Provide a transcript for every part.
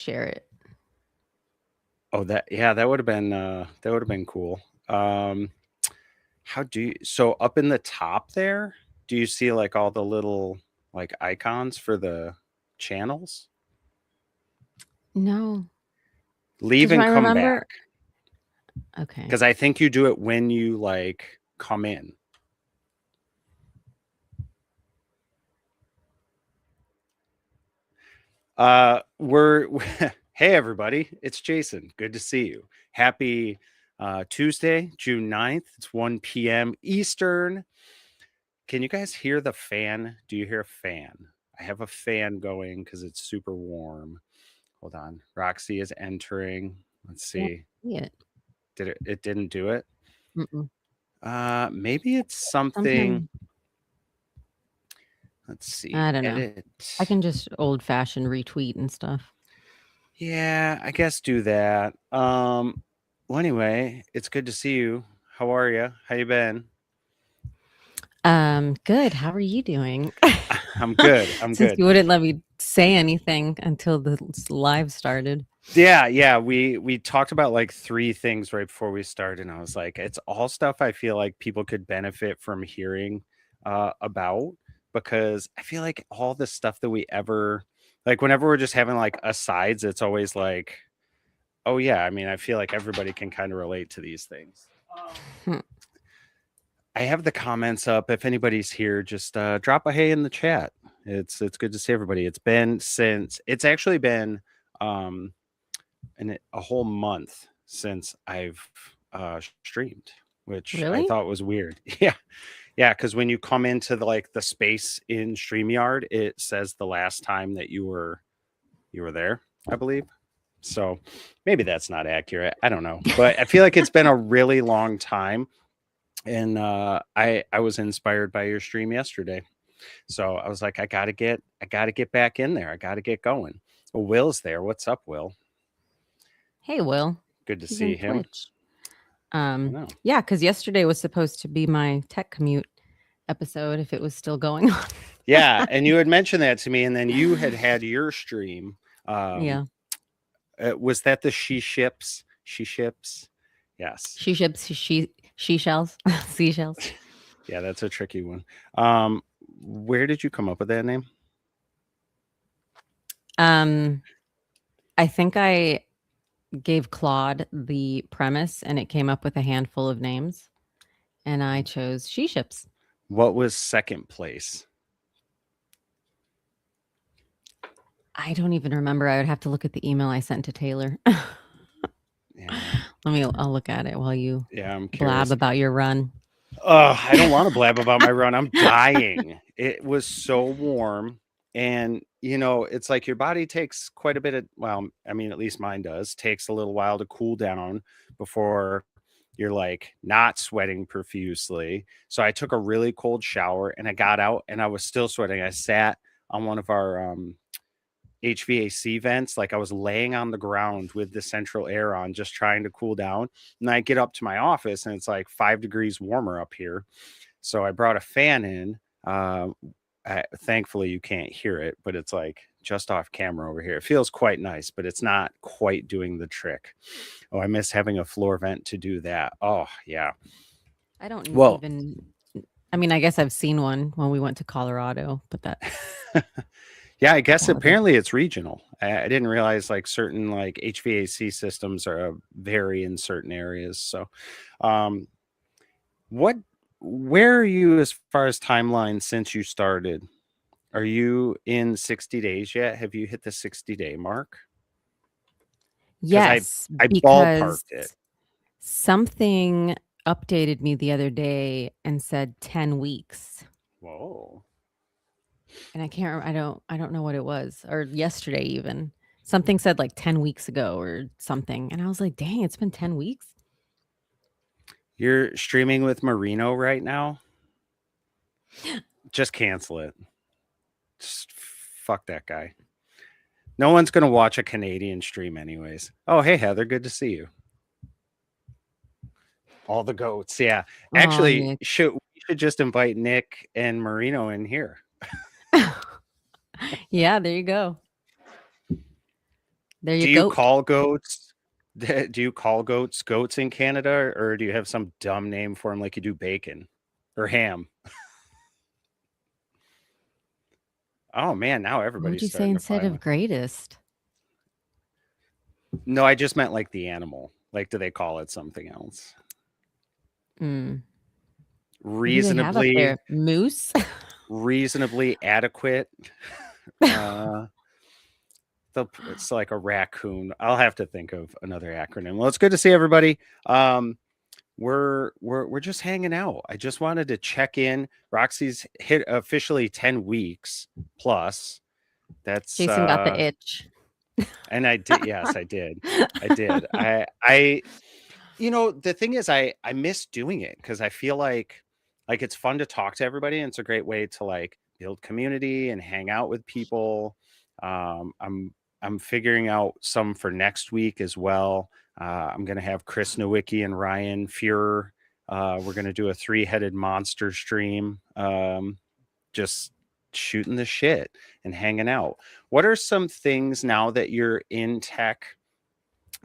share it. Oh, that would have been cool. How do you so up in the top there, do you see like all the little like icons for the channels? No. Leave Did and I come back remember? Okay. because I think you do it when you like come in. We're hey everybody, it's Jason. Good to see you. Happy Tuesday, June 9th. It's 1 p.m. Eastern. Can you guys hear the fan? Do you hear a fan? I have a fan going because it's super warm. Hold on. Roxy is entering. Let's Can't see. see it. It didn't do it? Mm-mm. Maybe it's something. Sometimes Let's see. I don't know. Edit. I can just old fashioned retweet and stuff. Yeah, I guess do that. Well anyway, it's good to see you. How are you? How you been? Good. How are you doing? I'm good. I'm Since good. you wouldn't let me say anything until the live started. Yeah. We talked about like three things right before we started, and I was like, it's all stuff I feel like people could benefit from hearing about because I feel like all the stuff that we ever like whenever we're just having like asides, it's always like, oh yeah, I mean, I feel like everybody can kind of relate to these things. Hmm. I have the comments up. If anybody's here, just drop a hey in the chat. It's good to see everybody. It's actually been um a whole month since I've streamed, which I Really? thought was weird. Yeah, yeah, because when you come into the space in Streamyard, it says the last time that you were there, I believe. So maybe that's not accurate. I don't know, but I feel like it's been a really long time, and I was inspired by your stream yesterday. So I was like, I gotta get back in there. I gotta get going. Well, Will's there. What's up, Will? Hey, Will. Good to He's in see him. Twitch. I know. Yeah, because yesterday was supposed to be my tech commute episode if it was still going on. Yeah, and you had mentioned that to me, and then you had your stream. Um, Yeah. was that the she ships? She ships. Yes. She ships she shells. Seashells. Yeah, that's a tricky one. Um, where did you come up with that name? Um I think I gave Claude the premise and it came up with a handful of names and I chose she ships. What was second place? I don't even remember. I would have to look at the email I sent to Taylor. Yeah, I'll look at it while you yeah, I'm blab curious. about your run. I don't want to blab about my run. I'm dying. It was so warm. And, it's like your body takes quite a bit of, well, I mean, at least mine does, takes a little while to cool down before you're like not sweating profusely. So I took a really cold shower and I got out and I was still sweating. I sat on one of our HVAC vents. Like I was laying on the ground with the central air on, just trying to cool down. And I get up to my office and it's like 5 degrees warmer up here. So I brought a fan in. Thankfully, you can't hear it, but it's like just off camera over here. It feels quite nice, but it's not quite doing the trick. Oh, I miss having a floor vent to do that. Oh, yeah. I don't Well, even I mean, I guess I've seen one when we went to Colorado, but that's yeah, I guess a while ago. apparently it's regional. I didn't realize like certain like HVAC systems are vary in certain areas. So, um, what, where are you as far as timeline since you started? Are you in 60 days yet? Have you hit the 60-day mark? Because I Yes, I because ballparked it. something updated me the other day and said 10 weeks. Whoa. And I can't I don't know what it was or yesterday even. Something said like 10 weeks ago or something. And I was like, "Dang, it's been 10 weeks?" You're streaming with Marino right now? Just cancel it. Just fuck that guy. No one's going to watch a Canadian stream anyways. Oh, hey Heather, good to see you. All the goats. Yeah. Oh, Actually, Nick. we should just invite Nick and Marino in here. Yeah, there you go. There you Do you goat. call goats? Do you call goats in Canada, or do you have some dumb name for them like you do bacon or ham? Oh man, now What would everybody's you say starting to instead find of one. greatest? No, I just meant like the animal. Like, do they call it something else? Mm. What do they have up Reasonably, there? Moose? reasonably adequate. Uh, it's like a raccoon. I'll have to think of another acronym. Well, it's good to see everybody. We're just hanging out. I just wanted to check in. Roxy's hit officially 10 weeks plus. That's Jason got the itch. and I did, yes, I did. I did. I the thing is I miss doing it because I feel like it's fun to talk to everybody and it's a great way to like build community and hang out with people. I'm figuring out some for next week as well. I'm gonna have Chris Nowicki and Ryan Fuhrer. We're gonna do a three-headed monster stream. Just shooting the shit and hanging out. What are some things now that you're in tech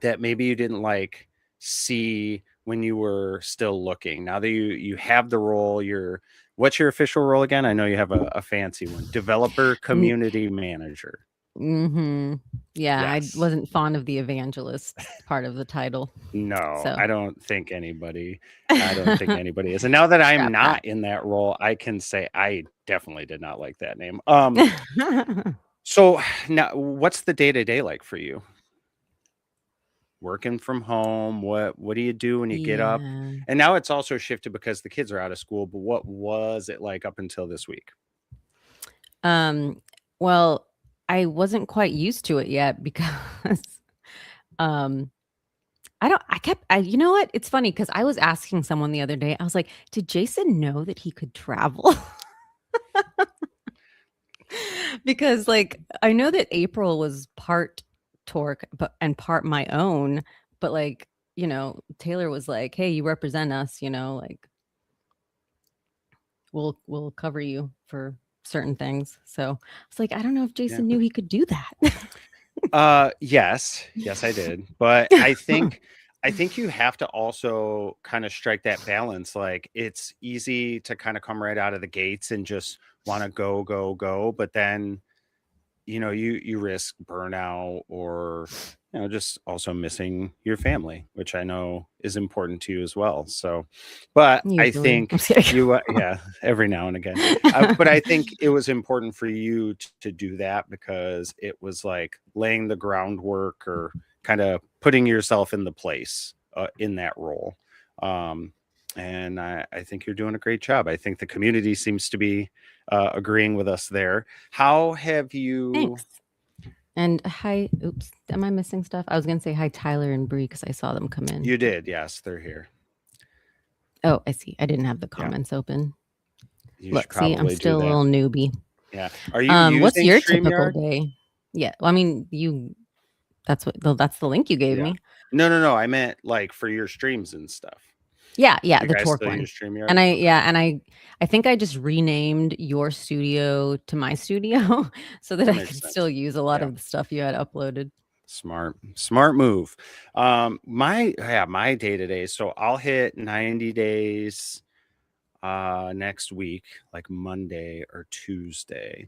that maybe you didn't like see when you were still looking? Now that you have the role, what's your official role again? I know you have a fancy one. Developer community manager. Mm-hmm. Yeah, I Yes. wasn't fond of the evangelist part of the title. No, So I don't think anybody is. And now that I'm scrap that. not in that role, I can say I definitely did not like that name. So now what's the day-to-day like for you? Working from home, what do you do when you get up? Yeah. And now it's also shifted because the kids are out of school, but what was it like up until this week? Um, well, I wasn't quite used to it yet because um you know what? It's funny because I was asking someone the other day, I was like, did Jason know that he could travel? Because like I know that April was part Torque but and part my own, but like, Taylor was like, hey, you represent us, like we'll cover you for certain things. So I was like, I don't know if Yeah. Jason knew he could do that. Yes, I did. But I think you have to also kind of strike that balance. Like it's easy to kind of come right out of the gates and just want to go, go, go. But then you risk burnout or just also missing your family, which I know is important to you as well. So but I Usually. I'm think just kidding. yeah, every now and again. But I think it was important for you to do that because it was like laying the groundwork or kind of putting yourself in the place in that role. um and I think you're doing a great job. I think the community seems to be agreeing with us there. How have you? Thanks. And hi, oops, am I missing stuff? I was gonna say hi, Tyler and Bree, because I saw them come in. You did, yes, they're here. Oh, I see. I didn't have the Yeah, comments open. you should Look, see, I'm probably do still a that. little newbie. Yeah. Are you What's using your typical StreamYard? day? Yeah, well, I mean, that's the link you gave Yeah. me. No. I meant like for your streams and stuff. Yeah, You the guys Torque still one. use StreamYard? And I think I just renamed your studio to my studio so that That I makes could still sense. use a lot Yeah. of the stuff you had uploaded. Smart move. My day to day. So I'll hit 90 days next week, like Monday or Tuesday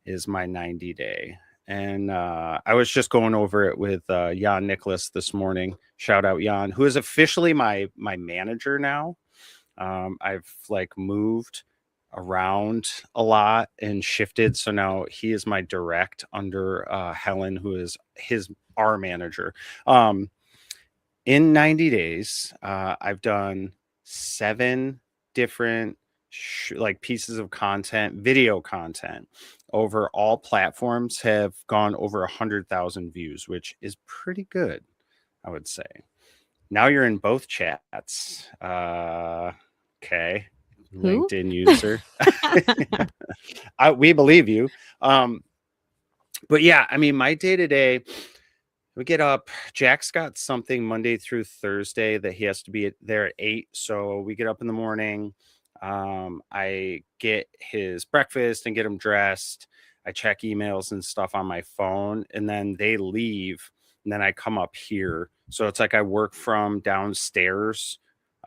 is my 90 day. And I was just going over it with Jan Nicholas this morning. Shout out Jan, who is officially my manager now. I've like moved around a lot and shifted, so now he is my direct under Helen, who is our manager. In 90 days, I've done 7 different like pieces of content, video content over all platforms have gone over 100,000 views, which is pretty good, I would say. Now you're in both chats. Okay. Who? LinkedIn user. We believe you. But yeah, I mean, my day to day, we get up. Jack's got something Monday through Thursday that he has to be there at 8. So we get up in the morning. I get his breakfast and get him dressed. I check emails and stuff on my phone, and then they leave and then I come up here. So it's like I work from downstairs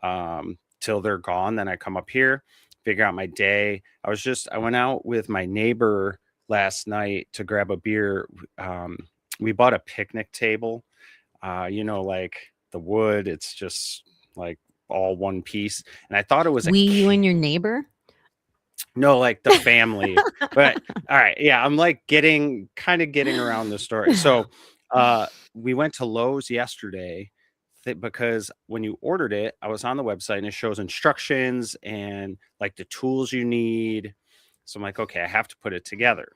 till they're gone. Then I come up here, figure out my day. I went out with my neighbor last night to grab a beer. Um, we bought a picnic table, like the wood, it's just like all one piece. And I thought it was a You and your neighbor? no, like the family. But all right, yeah, I'm like getting around the story. So we went to Lowe's yesterday because when you ordered it, I was on the website and it shows instructions and like the tools you need. So I'm like, okay, I have to put it together.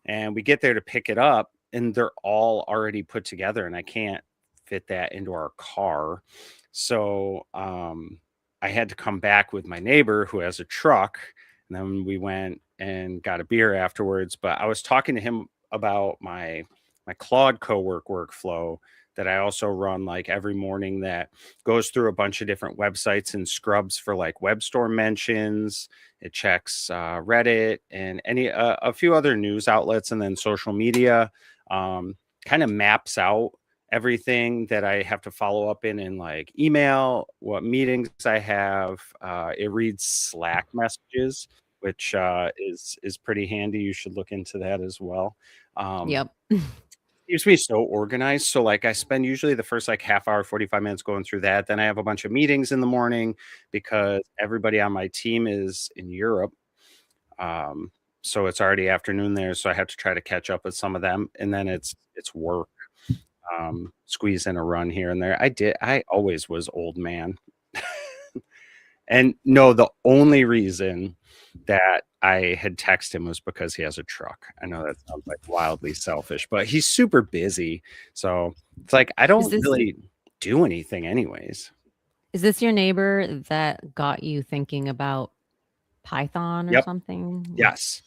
And we get there to pick it up and they're all already put together and I can't fit that into our car. So I had to come back with my neighbor who has a truck, and then we went and got a beer afterwards. But I was talking to him about my Claude cowork workflow that I also run like every morning that goes through a bunch of different websites and scrubs for like web store mentions. It checks Reddit and a few other news outlets and then social media. Kind of maps out everything that I have to follow up in like email, what meetings I have. It reads Slack messages, which is pretty handy. You should look into that as well. Yep. Keeps me so organized. So like I spend usually the first like half hour, 45 minutes going through that. Then I have a bunch of meetings in the morning because everybody on my team is in Europe. Um, so it's already afternoon there. So I have to try to catch up with some of them. And then it's work. Squeeze in a run here and there. I always was old man. And no, the only reason that I had texted him was because he has a truck. I know that sounds like wildly selfish, but he's super busy. So it's like I Is don't this really do anything anyways. is this your neighbor that got you thinking about Python or Yep. something? Yes.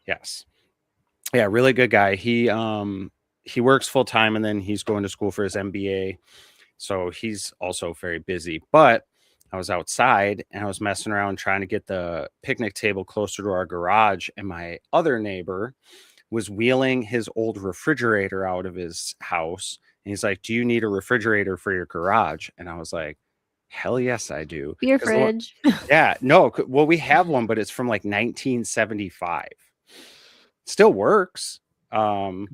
Yes. Yeah, really good guy. He works full time and then he's going to school for his MBA. So he's also very busy. But I was outside and I was messing around trying to get the picnic table closer to our garage. And my other neighbor was wheeling his old refrigerator out of his house. And he's like, "Do you need a refrigerator for your garage?" And I was like, "Hell yes, I do." Beer Because, fridge. yeah, no, well, we have one, but it's from like 1975. Still works. It's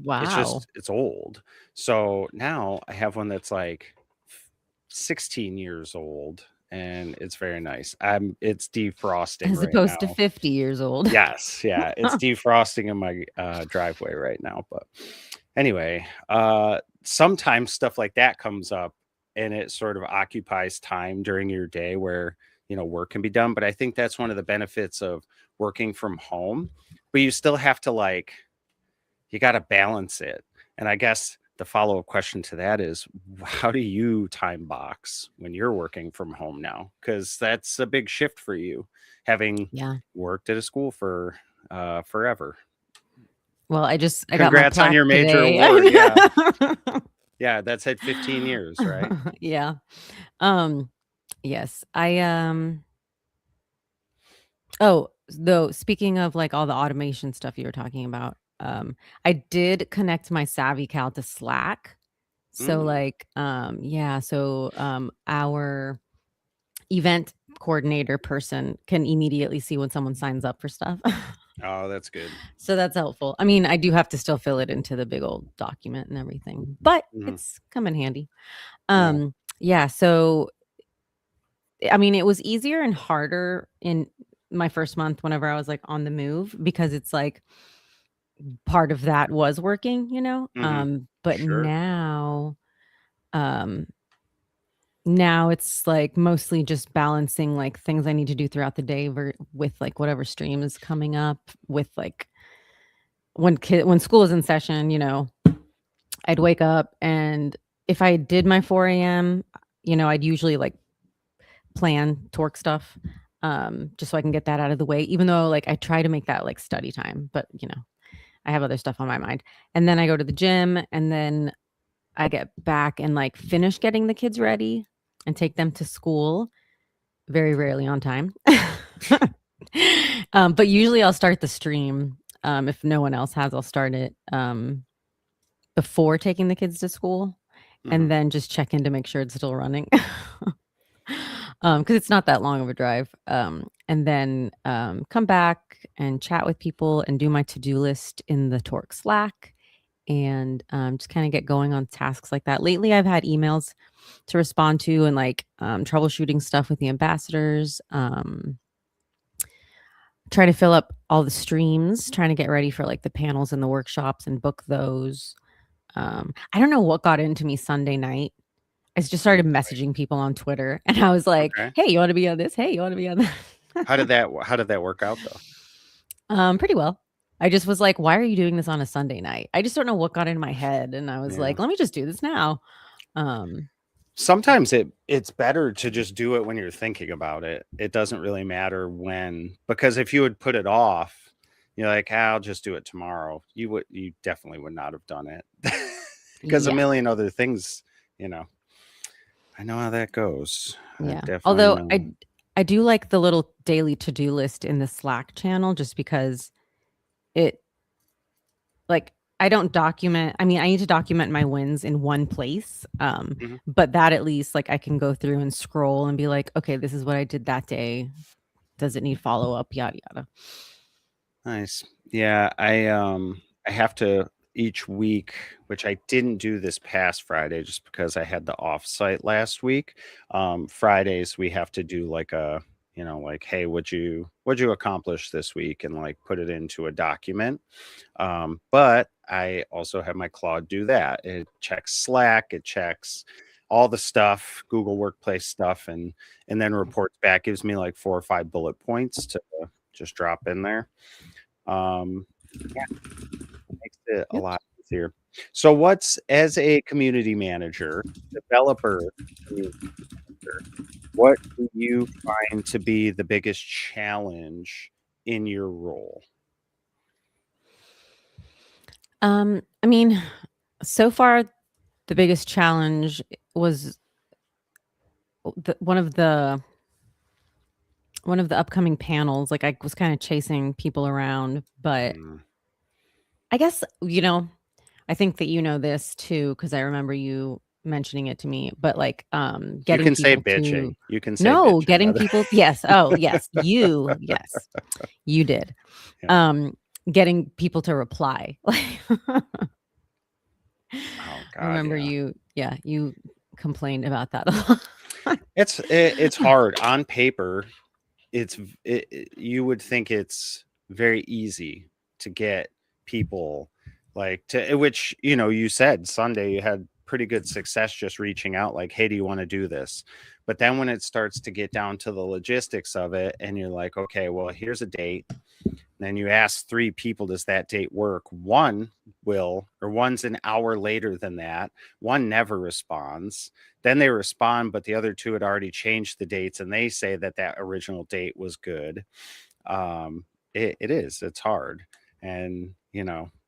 Wow. just it's old. So now I have one that's like 16 years old and it's very nice. It's defrosting As right opposed to now. 50 years old. Yes, yeah, it's defrosting in my driveway right now. But anyway, sometimes stuff like that comes up and it sort of occupies time during your day where work can be done. But I think that's one of the benefits of working from home. But you still have to you got to balance it. And I guess the follow-up question to that is how do you time box when you're working from home now? Because that's a big shift for you, having Yeah. worked at a school for forever. Well, I got my Congrats on plaque your major today. award. Yeah. Yeah, that's at 15 years, right? Yeah. Um, yes. Oh, though, speaking of like all the automation stuff you were talking about, I did connect my SavvyCal to Slack. So Mm. like, yeah, so our event coordinator person can immediately see when someone signs up for stuff. Oh, that's good. So that's helpful. I mean, I do have to still fill it into the big old document and everything, but Mhm. it's come in handy. Yeah. Yeah, so I mean, it was easier and harder in my first month whenever I was like on the move because it's like part of that was working, you know? Mhm. But Sure. um now it's like mostly just balancing like things I need to do throughout the day with like whatever stream is coming up with like when school is in session, I'd wake up and if I did my 4 a.m., I'd usually like plan torque stuff just so I can get that out of the way, even though like I try to make that like study time, but I have other stuff on my mind. And then I go to the gym and then I get back and like finish getting the kids ready and take them to school, very rarely on time. But usually I'll start the stream. If no one else has, I'll start it before taking the kids to school. Mhm. and then just check in to make sure it's still running. Because it's not that long of a drive. And then come back and chat with people and do my to-do list in the Torque Slack and just kind of get going on tasks like that. Lately, I've had emails to respond to and like troubleshooting stuff with the ambassadors. Try to fill up all the streams, trying to get ready for like the panels and the workshops and book those. I don't know what got into me Sunday night. I just Oh, started boy. messaging people on Twitter and I was like, Okay. "Hey, you want to be on this? Hey, you want to be on that?" How did that work out though? Pretty well. I just was like, "Why are you doing this on a Sunday night?" I just don't know what got in my head, and I was Yeah. like, "Let me just do this now." Um, Sometimes it's better to just do it when you're thinking about it. It doesn't really matter when, because if you would put it off, you're like, "Ah, I'll just do it tomorrow." You definitely would not have done it. Because a yeah, million other things, you know. I know how that goes. I yeah. definitely Although know. I do like the little daily to-do list in the Slack channel just because it like I don't document. I mean, I need to document my wins in one place. Mhm. But that at least like I can go through and scroll and be like, okay, this is what I did that day. Does it need follow up? Yada yada. Nice. Yeah, I have to each week, which I didn't do this past Friday just because I had the offsite last week. Fridays we have to do like a, like, hey, what'd you accomplish this week, and like put it into a document. But I also have my Claude do that. It checks Slack, it checks all the stuff, Google Workplace stuff, and then reports back, gives me like 4 or 5 bullet points to just drop in there. Um, yeah, makes it a Yep. lot easier. So what's, as a community manager, developer community manager, what do you find to be the biggest challenge in your role? I mean, so far the biggest challenge was one of the upcoming panels. Like I was kind of chasing people around, but Mm. I guess I think that you know this too because I remember you mentioning it to me. But like, You getting can say people to bitching. You can say no, bitching. getting people. Yes. Oh, yes. Yes, you did. Yeah. Um, getting people to reply. Oh I God, remember yeah. you. Yeah, you complained about that a lot. It's hard on paper. You would think it's very easy to get people, like, to which, you said Sunday you had pretty good success just reaching out like, hey, do you want to do this? But then when it starts to get down to the logistics of it, and you're like, okay, well, here's a date. Then you ask 3 people, does that date work? One will, or one's an hour later than that. One never responds. Then they respond, but the other 2 had already changed the dates, and they say that that original date was good. Um, it is, it's hard. And,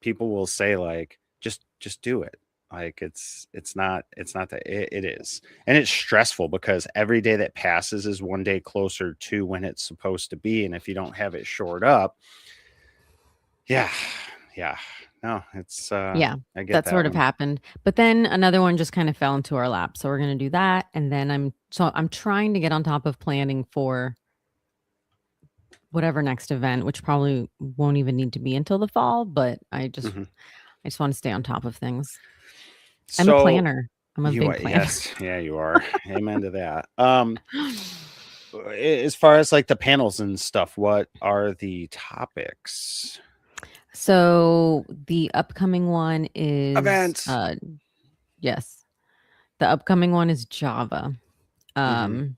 people will say like, just do it. Like it's not that it is. And it's stressful because every day that passes is one day closer to when it's supposed to be. And if you don't have it shored up, yeah. Yeah. No, it's, Yeah, I get that that sort of one. happened. But then another one just kind of fell into our lap. So we're going to do that. And then I'm trying to get on top of planning for whatever next event, which probably won't even need to be until the fall, but Mhm. I just want to stay on top of things. I'm a So planner. I'm a you big are, planner. yes, yeah, you are. Amen to that. As far as like the panels and stuff, what are the topics? So the upcoming one is Events. yes. The upcoming one is Java. Hmm. Um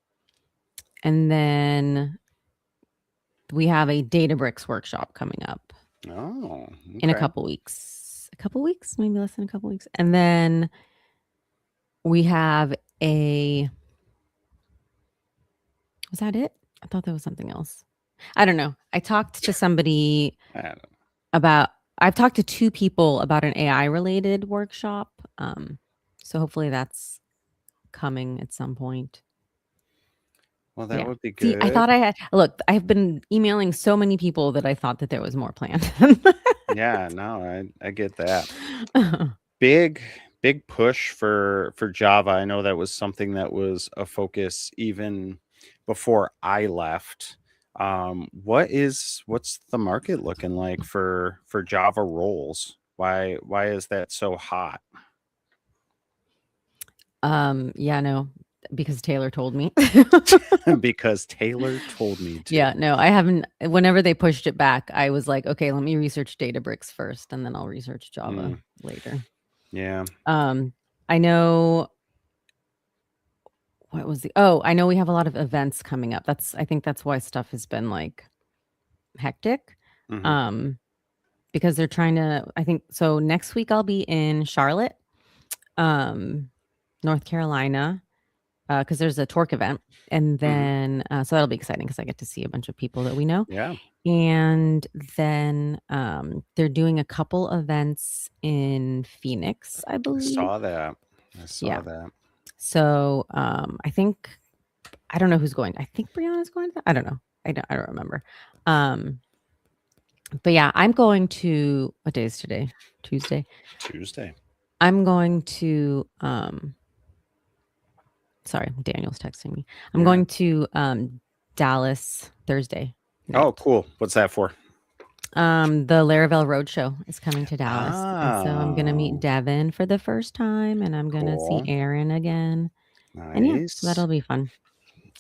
and then we have a Databricks workshop coming up Oh, in a okay. couple weeks. A couple weeks, maybe less than a couple weeks. And then we have a was that it? I thought there was something else. I don't know. I talked to somebody I don't know. about I've talked to 2 people about an AI related workshop. So hopefully that's coming at some point. Well, that Yeah. would be See, I good. thought I had look, I've been emailing so many people that I thought that there was more planned. Yeah, no, I get that. Big, big push for Java. I know that was something that was a focus even before I left. What's the market looking like for Java roles? Why is that so hot? Yeah, no, because Taylor told me. Because Taylor told me Yeah, to. no, I haven't. Whenever they pushed it back, I was like, okay, let me research Databricks first, and then I'll research Java Mm, later. yeah. Um, I know what was the oh, I know we have a lot of events coming up. I think that's why stuff has been like hectic. Hmm. Um, because they're trying to, I think so next week I'll be in Charlotte, um, North Carolina, because there's a Torque event. And Hmm. then so that'll be exciting because I get to see a bunch of people that we know. Yeah. And then they're doing a couple events in Phoenix, I I believe. saw that. I Yeah. saw that. So I think I don't know who's going. I think Brianna's going to that. I don't know. I don't remember. Um, but yeah, I'm going to what day is today? Tuesday. Tuesday. I'm going to sorry, Daniel's texting me. I'm Yeah. going to Dallas Thursday Oh, night. cool. What's that for? The Laravel Roadshow is coming to Dallas, and so I'm gonna meet Oh, Devin for the first time, and I'm gonna see cool. Aaron again, and yeah, so Nice. that'll be fun.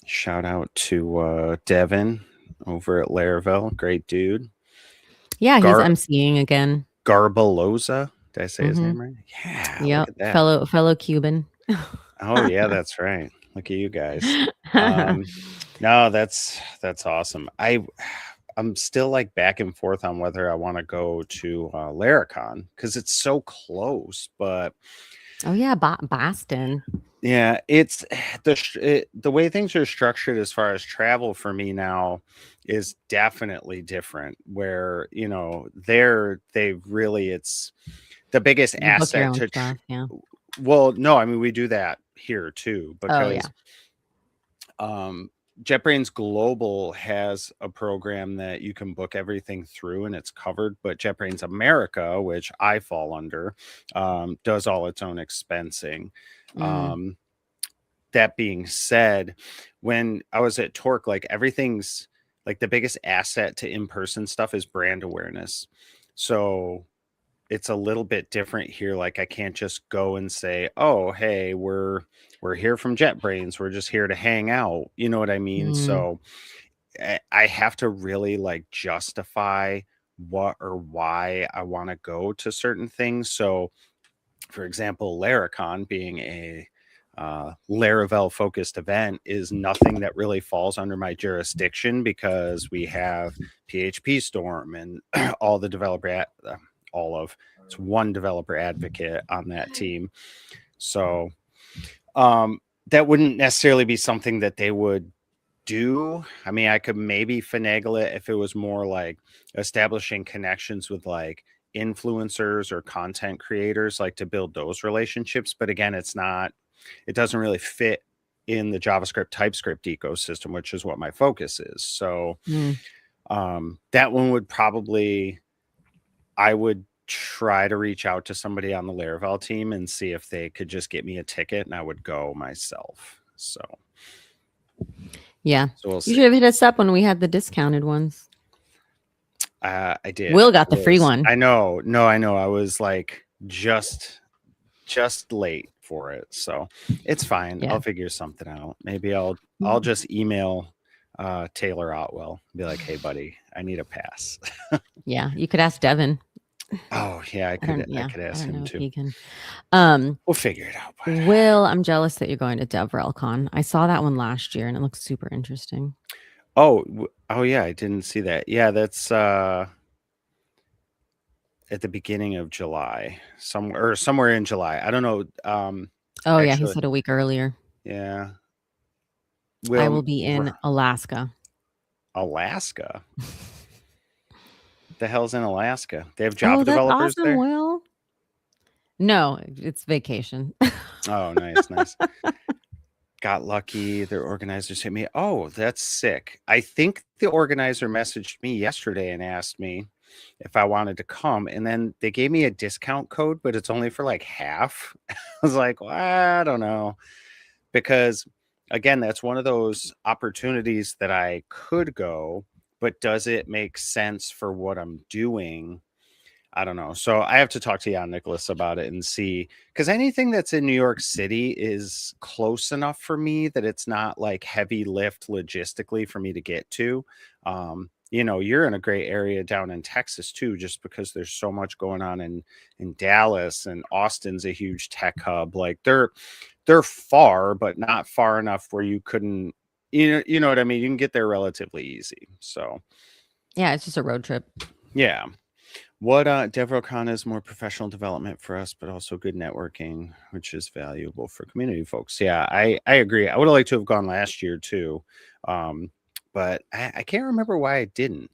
Shout out to Devin over at Laravel. Great dude. Yeah, he's Gar emceeing again. Garbaloza. Did I say his Mhm. name right? Yeah, look Yep, at that. fellow Cuban. Oh yeah, that's right. Look at you guys. Um, no, that's awesome. I'm still like back and forth on whether I want to go to Laracon because it's so close, but Oh yeah, Boston. yeah, it's the way things are structured as far as travel for me now is definitely different. Where they really it's the biggest You book your asset own to. stuff, yeah. Well, no, I mean we do that here too Oh yeah. because um, JetBrains Global has a program that you can book everything through and it's covered, but JetBrains America, which I fall under, does all its own expensing. Mm, Um, that being said, when I was at Torque, like everything's like the biggest asset to in-person stuff is brand awareness. So it's a little bit different here. Like I can't just go and say, "Oh, hey, we're here from JetBrains. We're just here to hang out." You know what I mean? mm, So I have to really like justify what or why I want to go to certain things. So for example, Laracon being a Laravel focused event is nothing that really falls under my jurisdiction because we have PHP Storm and all the all of it's one developer advocate on that team. So um, that wouldn't necessarily be something that they would do. I mean, I could maybe finagle it if it was more like establishing connections with like influencers or content creators, like to build those relationships. But again, it doesn't really fit in the JavaScript TypeScript ecosystem, which is what my focus is. So mm. that one would probably, I would try to reach out to somebody on the Laravel team and see if they could just get me a ticket and I would go myself. Yeah. So we'll You see. should have hit us up when we had the discounted ones. I did. Will got I the free was. one. I know. No, I know. I was like just late for it, so it's fine. Yeah. I'll figure something out. Maybe I'll just email Taylor Otwell. Be like, hey, buddy, I need a pass. Yeah. You could ask Devin. Oh yeah, I Yeah, could I ask don't him know if too. he can. Um, We'll figure it out. But Will, I'm jealous that you're going to DevRelCon. I saw that one last year and it looks super interesting. oh yeah, I didn't see that. Yeah, that's at the beginning of July, somewhere in July. I don't know. Oh yeah, he Actually, said a week earlier. yeah. I Will will be in Alaska. Alaska. The hell's in Alaska? They have Oh, Java that's developers awesome, there? Will. No, it's vacation. Oh, nice, nice. Got lucky. Their organizers hit me. Oh, that's sick. I think the organizer messaged me yesterday and asked me. if I wanted to come. And then they gave me a discount code, but it's only for like half. I was like, well, I don't know. Because again, that's one of those opportunities that I could go, but does it make sense for what I'm doing? I don't know. So I have to talk to Jan Nicholas about it and see, because anything that's in New York City is close enough for me that it's not like heavy lift logistically for me to get to. You're in a great area down in Texas too, just because there's so much going on in Dallas, and Austin's a huge tech hub. Like they're far, but not far enough where you couldn't, you know what I mean? You can get there relatively easy. So Yeah, it's just a road trip. yeah. What DevRelCon is more professional development for us, but also good networking, which is valuable for community folks. Yeah, I agree. I would have liked to have gone last year too, but I can't remember why I didn't.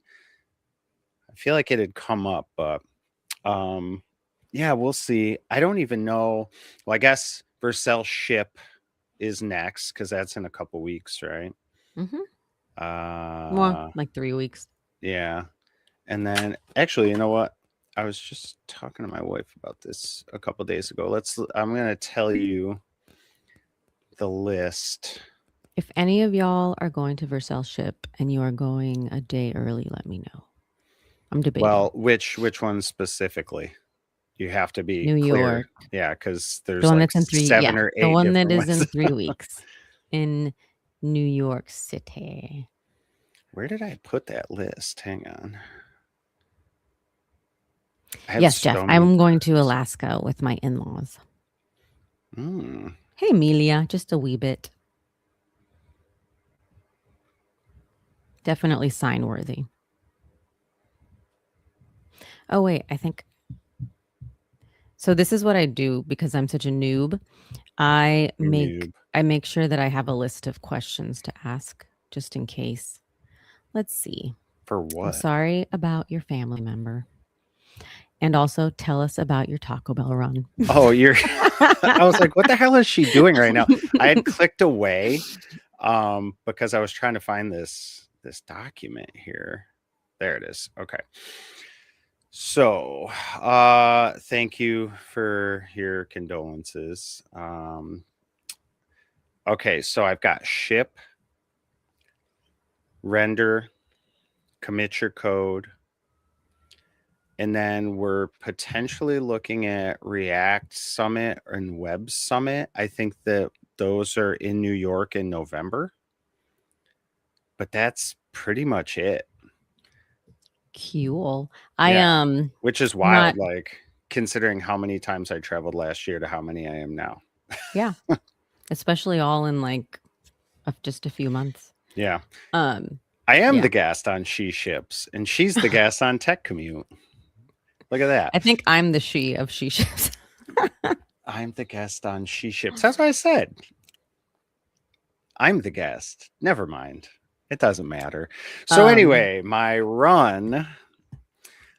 I feel like it had come up, but yeah, we'll see. I don't even know. Well, I guess Vercel ship is next because that's in a couple weeks, right? Mhm. Well, Uh, like 3 weeks. yeah. And then actually, you know what? I was just talking to my wife about this a couple days ago. I'm going to tell you the list. If any of y'all are going to Versailles ship and you are going a day early, let me know. I'm debating. Well, which one specifically? You have to be New clear. York. Yeah, because The there's one like that's in 3, seven yeah, or the eight one that different is in ones. 3 weeks in New York City. Where did I put that list? Hang on. I have Yes, Jeff, so many I'm going to tabs. Alaska with my in-laws. Mm. Hey, Amelia, just a wee bit. Definitely sign worthy. Oh, wait, I think so. This is what I do because I'm such a noob. I You're make noob. I make sure that I have a list of questions to ask just in case. Let's see. For I'm what? sorry about your family member. And also tell us about your Taco Bell run. Oh, you're I was like, what the hell is she doing right now? I had clicked away because I was trying to find this document here. There it is. Okay. So, thank you for your condolences. Okay, so I've got ship, render, commit your code, and then we're potentially looking at React Summit and Web Summit. I think that those are in New York in November. But that's pretty much it. Cool. I Yeah, am which is not wild, like, considering how many times I traveled last year to how many I am now. yeah, especially all in like just a few months. Yeah. Um I am yeah. the guest on She Ships, and she's the guest on Tech Commute. Look at that. I think I'm the she of she ships. I'm the guest on She Ships. That's what I said. I'm the guest. Never mind. It doesn't matter. So um anyway, my run.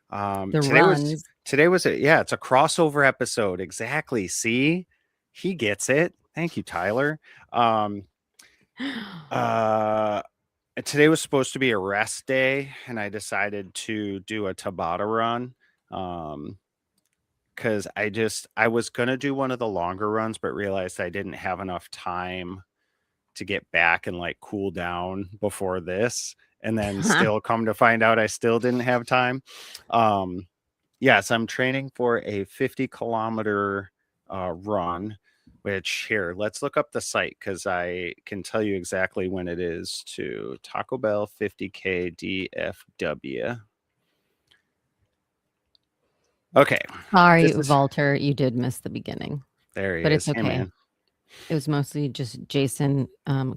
the Today was runs. it's a crossover episode. Exactly. See, he gets it. Thank you, Tyler. Um, uh, Today was supposed to be a rest day, and I decided to do a Tabata run. Because I was gonna do one of the longer runs, but realized I didn't have enough time to get back and like cool down before this, and then still come to find out I still didn't have time. Yes, I'm training for a 50-kilometer run, which here, let's look up the site because I can tell you exactly when it is to Taco Bell 50K DFW. Okay. Sorry, This is Walter, you did miss the beginning, There he but it's is. Hey okay. man. It was mostly just Jason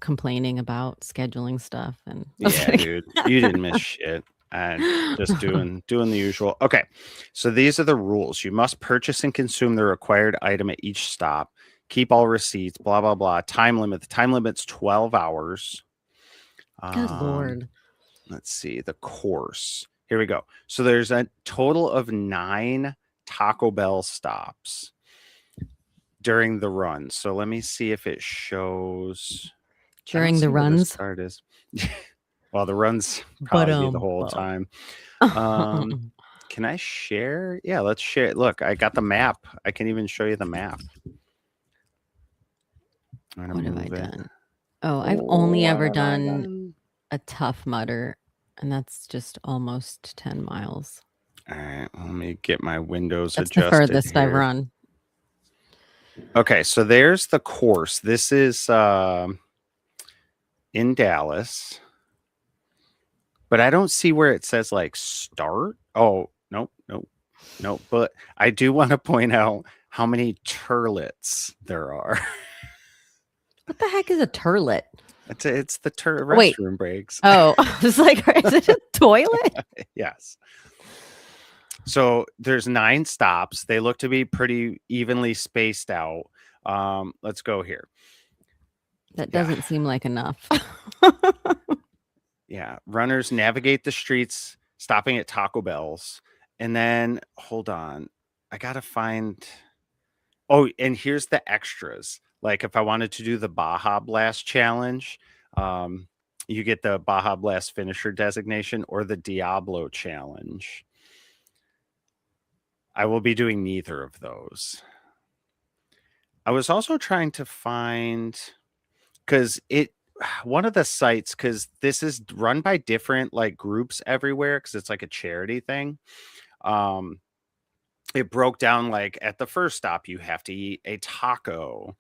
complaining about scheduling stuff and I was Yeah, kidding. dude. You didn't miss shit. And just doing the usual. Okay. So these are the rules. You must purchase and consume the required item at each stop. Keep all receipts, blah blah blah. Time limit. The time limit's 12 hours. Good Um lord. let's see the course. Here we go. So there's a total of 9 Taco Bell stops during the run. So let me see if it shows. I don't During the see where the runs. start is. Well, the run's But probably be the whole bum. time. Um, Can I share? Yeah, let's share. Look, I got the map. I can even show you the map. I'm gonna What have I move it. done? Oh, I've Oh, only what ever have I done done? a Tough Mudder, and that's just almost 10 miles. All right, let me get my windows That's the adjusted furthest I've here. run. Okay, so there's the course. This is in Dallas, but I don't see where it says like start. Oh, nope, nope, nope. But I do want to point out how many turlets there are. What the heck is a turlet? It's the Oh, wait. restroom breaks. Oh, I was like, is it a toilet? Yes. So there's 9 stops. They look to be pretty evenly spaced out. Let's go here. That Yeah. doesn't seem like enough. Yeah. Runners navigate the streets, stopping at Taco Bell's. And then hold on. I gotta find. Oh, and here's the extras. Like if I wanted to do the Baja Blast challenge, you get the Baja Blast finisher designation or the Diablo challenge. I will be doing neither of those. I was also trying to find because it one of the sites, because this is run by different like groups everywhere because it's like a charity thing. Um, it broke down like at the first stop you have to eat a taco.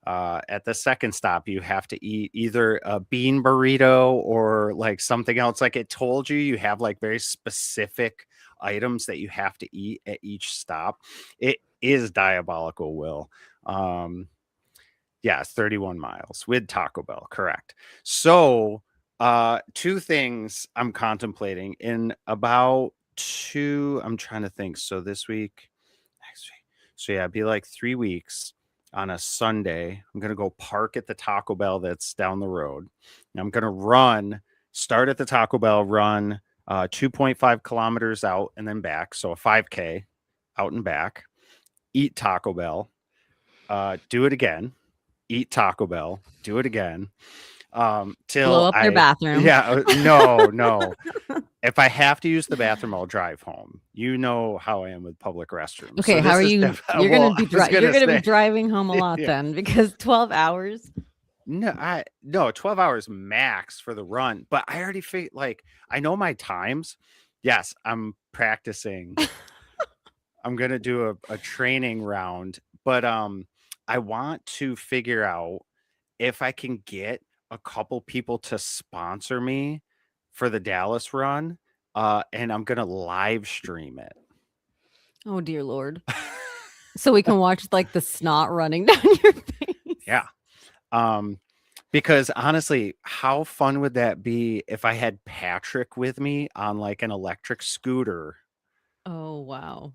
At the second stop you have to eat either a bean burrito or like something else. Like it told you you have like very specific items that you have to eat at each stop. It is diabolical, Will. Yeah, 31 miles with Taco Bell, correct. So, 2 things I'm contemplating in about 2 I'm trying to think. So this week, next week. So yeah, it'd be like 3 weeks on a Sunday. I'm gonna go park at the Taco Bell that's down the road. And I'm gonna start at the Taco Bell, run 2.5 kilometers out and then back. So a 5K out and back, eat Taco Bell, do it again, eat Taco Bell, do it again. Blow Till up their bathroom. no. If I have to use the bathroom, I'll drive home. You know how I am with public restrooms. So Okay, how this are is you? You're well, gonna I be was you're gonna gonna be say, driving home a lot yeah. then, because 12 hours. No, 12 hours max for the run. But I already feel like I know my times. Yes, I'm practicing. I'm gonna do a training round, but I want to figure out if I can get a couple people to sponsor me for the Dallas run, and I'm gonna live stream it. Oh dear Lord. So we can watch like the snot running down your face. Yeah. Because honestly, how fun would that be if I had Patrick with me on like an electric scooter, Oh wow.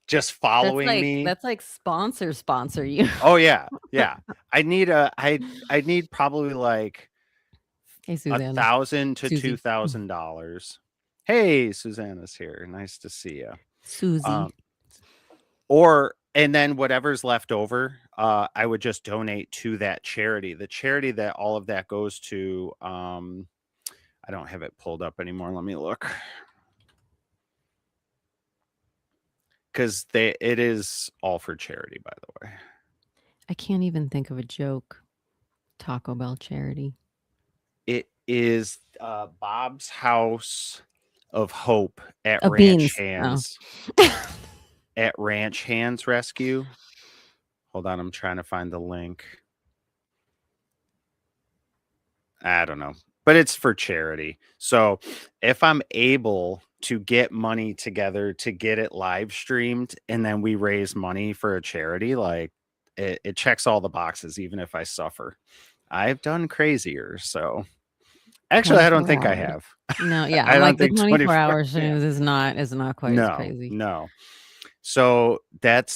just following me? That's like sponsor you. Oh yeah, yeah. I'd need probably like Hey Susanna. $1,000 to Susie. $2,000. Hey, Susanna's here. Nice to see you. Susie. Um, or and then whatever's left over, I would just donate to that charity. The charity that all of that goes to. I don't have it pulled up anymore. Let me look. Because it is all for charity, by the way. I can't even think of a joke. Taco Bell charity. It is Bob's House of Hope at Oh, Ranch beans. Oh. Hands. At Ranch Hands Rescue. Hold on, I'm trying to find the link. I don't know, but it's for charity. So if I'm able to get money together to get it live streamed and then we raise money for a charity, like it checks all the boxes, even if I suffer. I've done crazier. So actually, I don't 24 think I hours. have. No, yeah. I I'm don't like the think 24 24. hours Yeah. is not quite as crazy. No. So that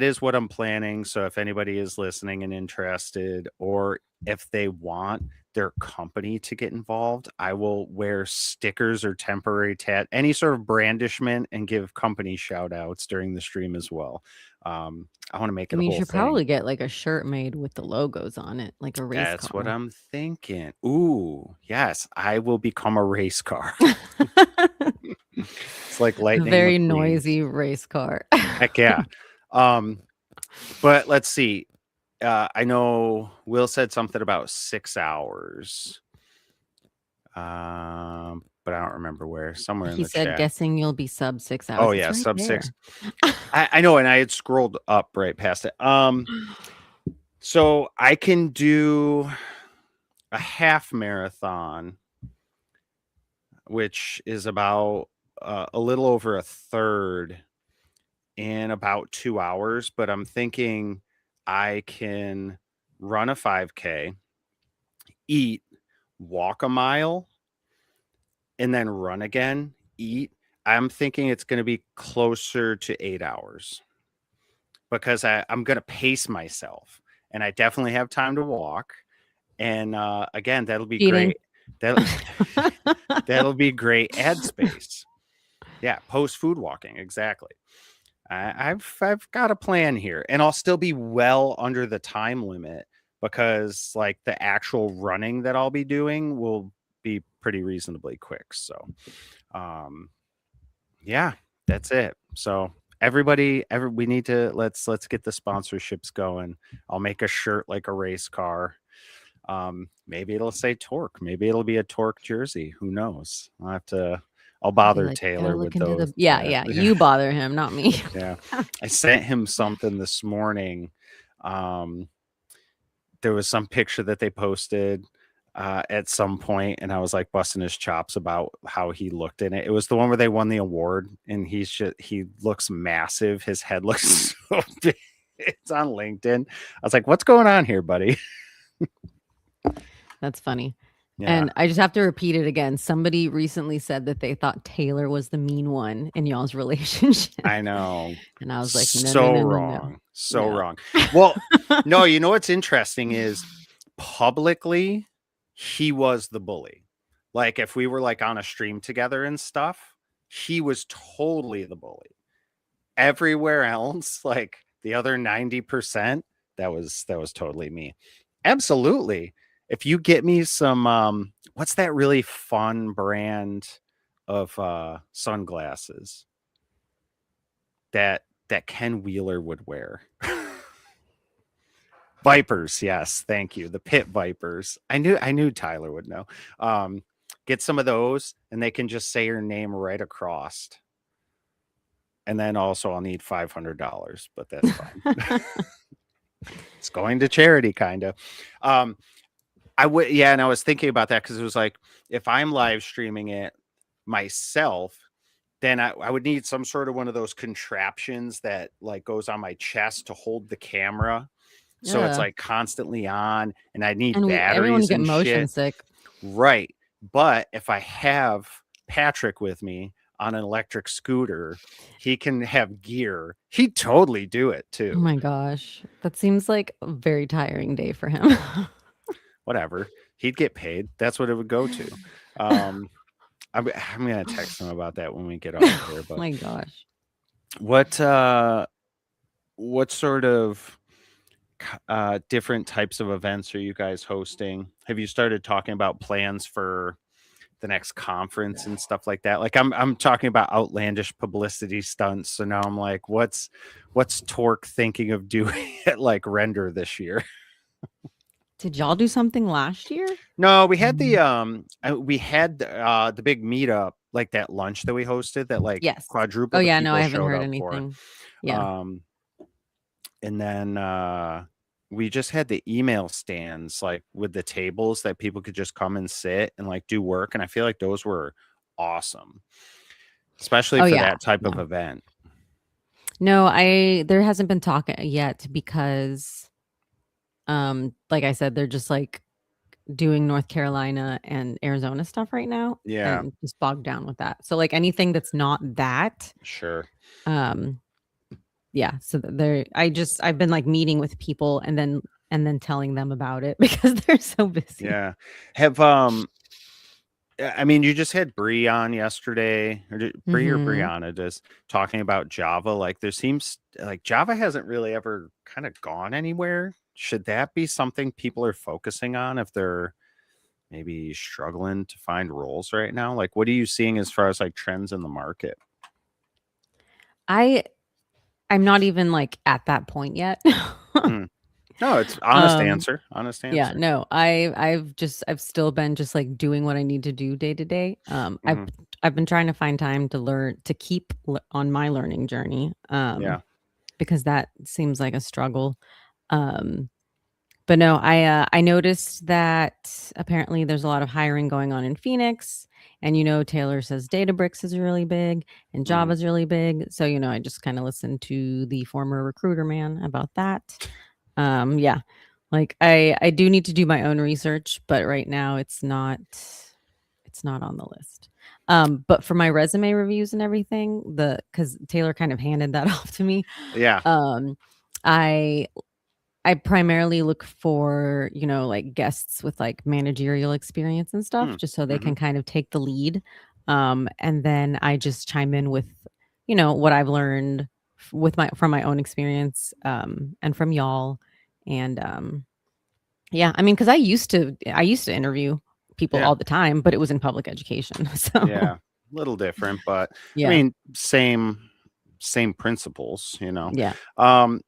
is what I'm planning. So if anybody is listening and interested, or if they want their company to get involved, I will wear stickers or temporary any sort of brandishment and give company shout outs during the stream as well. I want to make I it a mean, you whole should thing. probably get like a shirt made with the logos on it, like a race That's what car. I'm thinking. Ooh, yes, I will become a race car. It's like A Lightning very McQueen. noisy race car. Heck yeah. Um, but let's see. I know Will said something about 6 hours. But I don't remember where. Somewhere in He the said, chat. guessing you'll be sub 6 Oh hours. It's yeah, right sub six. there. I know, and I had scrolled up right past it. So I can do a half marathon, which is about a little over a third in about 2 hours. But I'm thinking I can run a 5K, eat, walk a mile, and then run again, eat. I'm thinking it's going to be closer to 8 hours because I'm going to pace myself, and I definitely have time to walk. And again, that'll be Cheating. great. That that'll be great ad space. Yeah, post food walking, exactly. I've got a plan here, and I'll still be well under the time limit because like the actual running that I'll be doing will be pretty reasonably quick. So, um, yeah, that's it. So we need to let's get the sponsorships going. I'll make a shirt like a race car. Maybe it'll say Torque. Maybe it'll be a Torque jersey. Who knows? I'll I'll be bother like, gotta Taylor look with into those. the. Yeah, Yeah. yeah. You bother him, not me. Yeah. I sent him something this morning. Um, there was some picture that they posted at some point, and I was like busting his chops about how he looked in it. It was the one where they won the award, and he looks massive. His head looks so big. It's on LinkedIn. I was like, "What's going on here, buddy?" That's funny. Yeah, And I just have to repeat it again. Somebody recently said that they thought Taylor was the mean one in y'all's relationship. I know. And I was like, no, no, So no, no, no. wrong. So No. wrong. Well, no, you know what's interesting is publicly he was the bully. Like if we were like on a stream together and stuff, he was totally the bully. Everywhere else, like the other 90%, that was totally me. Absolutely. If you get me some what's that really fun brand of sunglasses that Ken Wheeler would wear? Vipers, yes, thank you. The pit vipers. I knew Tyler would know. Get some of those, and they can just say your name right across. And then also I'll need $500, but that's fine. It's going to charity, kind of. I would, yeah, and I was thinking about that because it was like if I'm live streaming it myself, then I would need some sort of one of those contraptions that like goes on my chest to hold the camera. So it's Yeah. like constantly on, and I need And everyone batteries get and motion shit. sick. Right. But if I have Patrick with me on an electric scooter, he can have gear. He'd totally do it Oh too. my gosh. That seems like a very tiring day for him. Whatever. He'd get paid. That's what it would go to. I'm gonna text him about that when we get off here. Oh But my gosh. what sort of different types of events are you guys hosting? Have you started talking about plans for the next conference and stuff like that? Like I'm talking about outlandish publicity stunts. So now I'm like, what's Torque thinking of doing at like Render this year? Did y'all do something last year? No, we had the big meetup, like that lunch that we hosted that like Yes. Oh quadruple the yeah, no, I people haven't showed heard up for. anything. Yeah. And then we just had the email stands like with the tables that people could just come and sit and like do work, and I feel like those were awesome, especially Oh for yeah. that type of No. event. No, there hasn't been talk yet because like I said, they're just like doing North Carolina and Arizona stuff right now Yeah, and just bogged down with that. So like anything that's not that, sure. um yeah, so there I've been like meeting with people and then and then telling them about it because they're so busy. Yeah. Have I mean, you just had Bree on yesterday, or Bree or Mhm. Brianna just talking about Java. Like, there seems like Java hasn't really ever kind of gone anywhere. Should that be something people are focusing on if they're maybe struggling to find roles right now? Like, what are you seeing as far as like trends in the market? I I'm not even, like, at that point yet. Mm. No, it's honest Um, answer. Honest yeah, answer. no, I've still been just, like, doing what I need to do day to day. Hmm. I've been trying to find time to learn to keep on my learning journey, Yeah. because that seems like a struggle. Um, but no, I noticed that apparently there's a lot of hiring going on in Phoenix, and Taylor says Databricks is really big and Hmm. Java's really big. So I just kind of listened to the former recruiter man about that. Yeah, like I do need to do my own research, but right now it's not on the list. But for my resume reviews and everything, the because Taylor kind of handed that off to me. Yeah. Um, I I primarily look for, like guests with like managerial experience and stuff, Mm. just so they Hmm. can kind of take the lead. And then I just chime in with, what I've learned with my from my own experience, and from y'all. And yeah, I mean, because I used to interview people Yeah. all the time, but it was in public education. So Yeah. A little different, but I yeah, mean, same principles, you know. yeah. Um,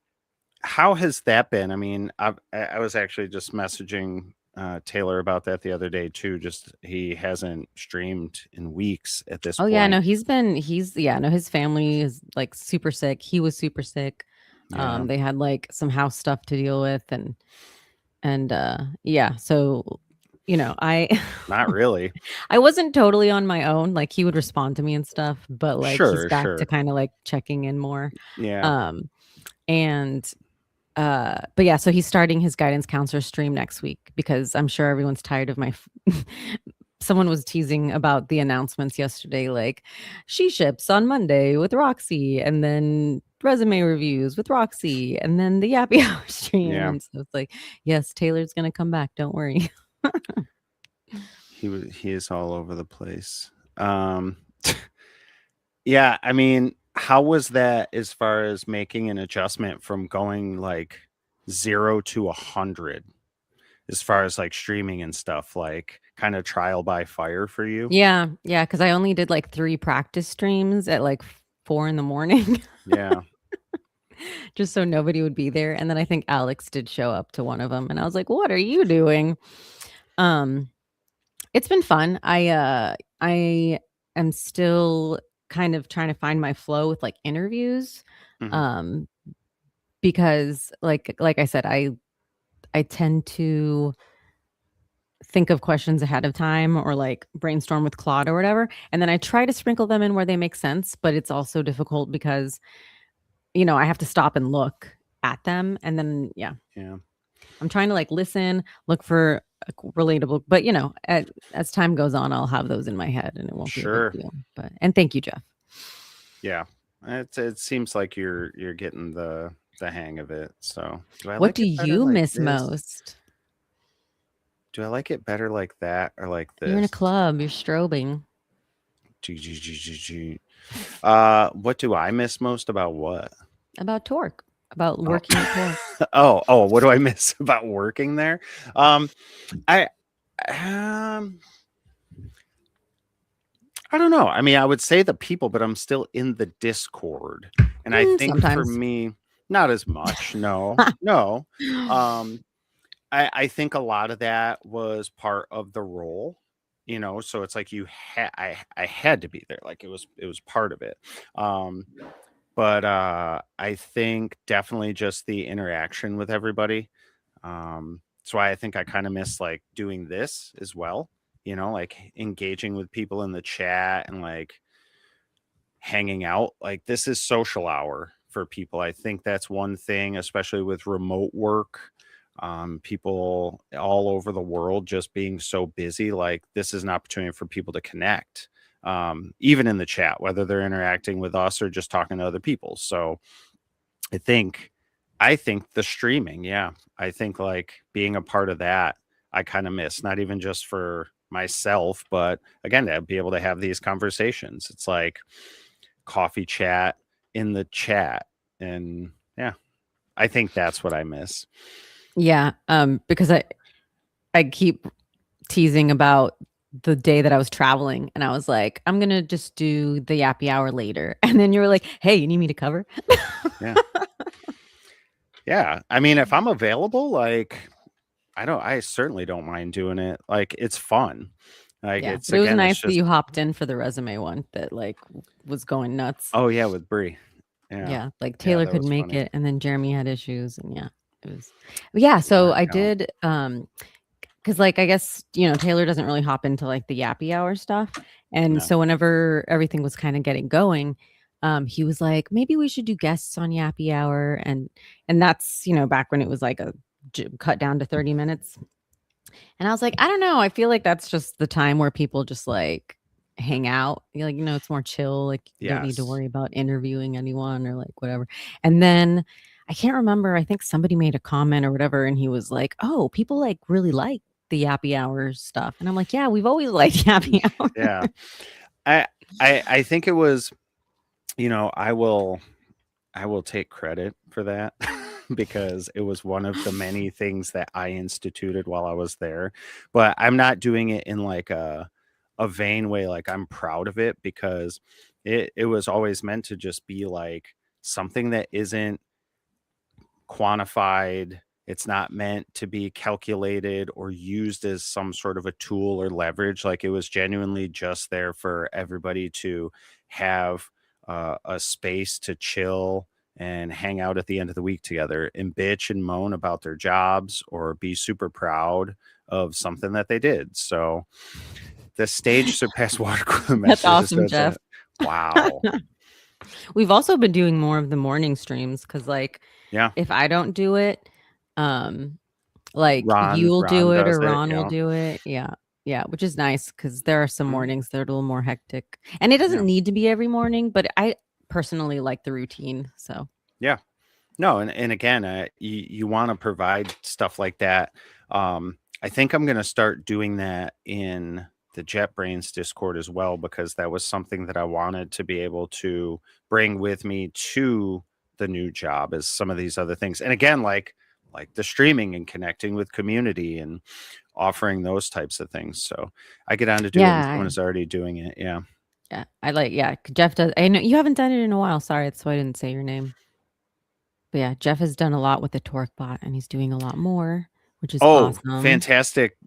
how has that been? I mean, I was actually just messaging Taylor about that the other day too. Just he hasn't streamed in weeks at this Oh yeah, point. no, yeah, no, his family is like super sick. He was super sick. Yeah, They had like some house stuff to deal with, and yeah, so I not really. I wasn't totally on my own. Like he would respond to me and stuff, but like he's Sure, back to sure. kind of like checking in more. Yeah, Um and but yeah, so he's starting his guidance counselor stream next week because I'm sure everyone's tired of someone was teasing about the announcements yesterday, like she ships on Monday with Roxy, and then resume reviews with Roxy, and then the Yappy Hour stream. yeah. And so it's like, yes, Taylor's gonna come back. Don't worry. He is all over the place. Yeah, I mean, how was that as far as making an adjustment from going like 0 to 100 as far as like streaming and stuff, like kind of trial by fire for you? Yeah, yeah, because I only did like 3 practice streams at like 4 in the morning, Yeah. just so nobody would be there. And then I think Alex did show up to one of them, and I was like, "What are you doing?" Um, it's been fun. I am still kind of trying to find my flow with like interviews. Mhm. Um, because like I said, I tend to think of questions ahead of time or like brainstorm with Claude or whatever, and then I try to sprinkle them in where they make sense, but it's also difficult because, I have to stop and look at them, and then yeah, Yeah. I'm trying to like listen, look for a relatable, but as time goes on, I'll have those in my head and it won't be a big Sure. deal. But and thank you, Jeff. Yeah. It seems like you're getting the hang of it. So, do I What like do it better you like miss this? most? Do I like it better like that or like You're in a this? club, you're strobing. Gee, gee, gee, gee, gee. What do I miss most about what? About Torque, about Oh. working at Torque. Oh, what do I miss about working there? Um, I um I don't know. I mean, I would say the people, but I'm still in the Discord. And I think for Sometimes. me, not as much. No, no. Um, I think a lot of that was part of the role, so it's like I had to be there. Like it was part of it. Um, but I think definitely just the interaction with everybody. That's why I think I kind of miss like doing this as well, like engaging with people in the chat and like hanging out. Like this is social hour for people. I think that's one thing, especially with remote work. People all over the world just being so busy. Like this is an opportunity for people to connect, even in the chat, whether they're interacting with us or just talking to other people. So I think I think the streaming, yeah. I think like being a part of that, I kind of miss, not even just for myself, but again, to be able to have these conversations. It's like coffee chat in the chat. And yeah, I think that's what I miss. Yeah, because I keep teasing about the day that I was traveling, and I was like, "I'm gonna just do the yappy hour later," and then you were like, "Hey, you need me to cover?" Yeah. Yeah. I mean, if I'm available, like I certainly don't mind doing it. Like it's fun. Like Yeah, it's but it was again, it's nice that just you hopped in for the resume one that, like, was going nuts. oh yeah, with Brie. Yeah. Yeah, like, Yeah, Taylor that couldn't was make funny. it, and then Jeremy had issues, and yeah, it was but yeah, so Worked I out. did, because like, I guess, Taylor doesn't really hop into, like, the yappy hour stuff, and No. so whenever everything was kinda getting going, he was like, "Maybe we should do guests on yappy hour," and that's, back when it was, like, a j cut down to 30 minutes, and I was like, "I don't know, I feel like that's just the time where people just, like, hang out." You're like, it's more chill, like, you don't need to Yes. worry about interviewing anyone or, like, whatever, and then I can't remember, I think somebody made a comment or whatever, and he was like, "Oh, people, like, really like the Yappy Hour stuff," and I'm like, "Yeah, we've always liked Yappy Hour." Yeah. I I think it was, I will take credit for that because it was one of the many things that I instituted while I was there. But I'm not doing it in like a vain way, like I'm proud of it because it was always meant to just be like something that isn't quantified. It's not meant to be calculated or used as some sort of a tool or leverage. Like it was genuinely just there for everybody to have a space to chill and hang out at the end of the week together and bitch and moan about their jobs or be super proud of something that they did. So the stage surpassed water cooler That's messages. So awesome, it's Jeff. a wow. We've also been doing more of the morning streams because, like, Yeah. if I don't do it, um, like, Ron you'll Ron do it does or it. Ron will Yeah. do it. Yeah. Yeah, which is nice because there are some Mhm. mornings that are a little more hectic, and it Yeah. doesn't need to be every morning, but I personally like the routine, so Yeah. No, and again, you wanna provide stuff like that. I think I'm gonna start doing that in the JetBrains Discord as well because that was something that I wanted to be able to bring with me to the new job as some of these other things. And again, like the streaming and connecting with community and offering those types of things. So I get on to do it and yeah, someone is already doing it. Yeah. yeah, Jeff does I know you haven't done it in a while, sorry, that's why I didn't say your name. But yeah, Jeff has done a lot with the torque bot, and he's doing a lot more, which is Oh, awesome. fantastic,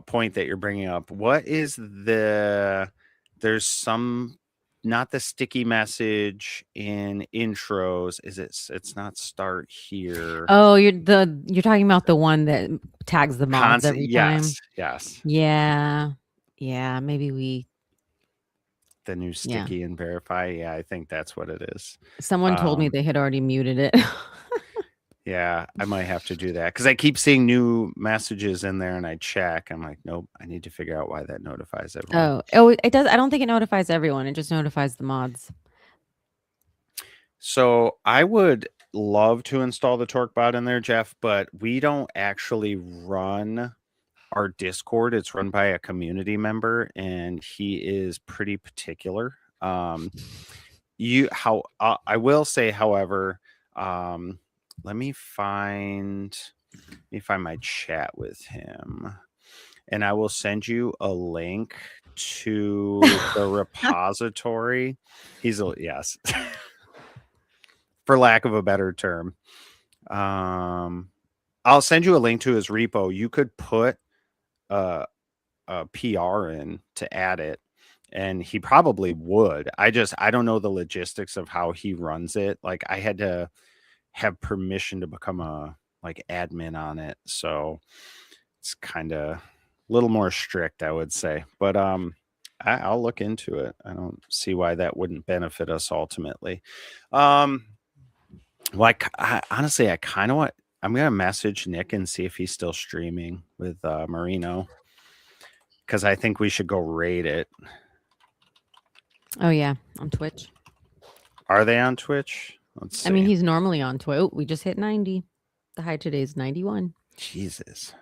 point that you're bringing up. What is there's some not the sticky message in intros. Is it's not start here. Oh, you're talking about the one that tags the mods every time? Yes, yes. Yeah. Yeah, maybe we The new yeah. sticky and verify. Yeah, I think that's what it is. Someone told me Um, they had already muted it. yeah, I might have to do that because I keep seeing new messages in there and I check. I'm like, nope, I need to figure out why that notifies everyone. Oh, it does I don't think it notifies everyone, it just notifies the mods. So I would love to install the torque bot in there, Jeff, but we don't actually run our Discord. It's run by a community member, and he is pretty particular. I will say, however, um, let me find my chat with him, and I will send you a link to the repository. Yes, for lack of a better term. Um, I'll send you a link to his repo. You could put a, a PR in to add it, and he probably would. I don't know the logistics of how he runs it. Like I had to have permission to become a like admin on it, so it's kind of a little more strict, I would say. But I'll look into it. I don't see why that wouldn't benefit us ultimately. Um, like, honestly, I kind of want. I'm gonna message Nick and see if he's still streaming with Marino because I think we should go raid it. Oh, yeah, on Twitch. Are they on Twitch? Let's I mean, see. he's normally on toy. Oh, we just hit 90. The high today is 91. Jesus.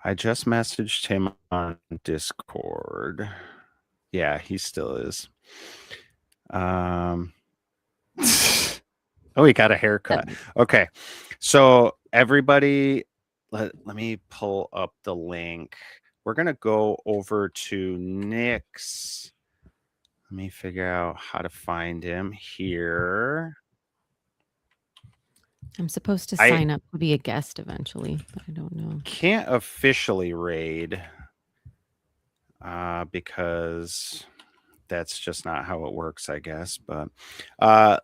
I just messaged him on Discord. Yeah, he still is. Oh, he got a haircut. Okay. So everybody, let me pull up the link. We're going to go over to Nick's. Let me figure out how to find him here. I'm supposed to sign up to be a guest eventually, but I don't know. Can't officially raid because that's just not how it works, I guess. But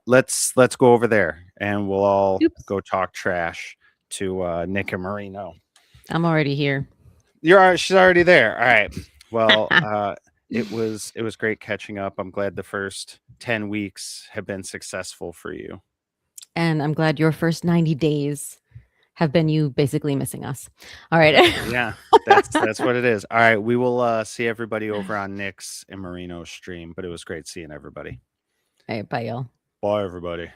let's go over there and we'll all go talk trash to Nick and Marino. I'm already here. She's already there. All right. Well, it was great catching up. I'm glad the first 10 weeks have been successful for you. And I'm glad your first 90 days have been you basically missing us. All right. Yeah, that's what it is. All right. We will see everybody over on Nick's and Marino's stream, but it was great seeing everybody. All right. Bye, y'all. Bye, everybody.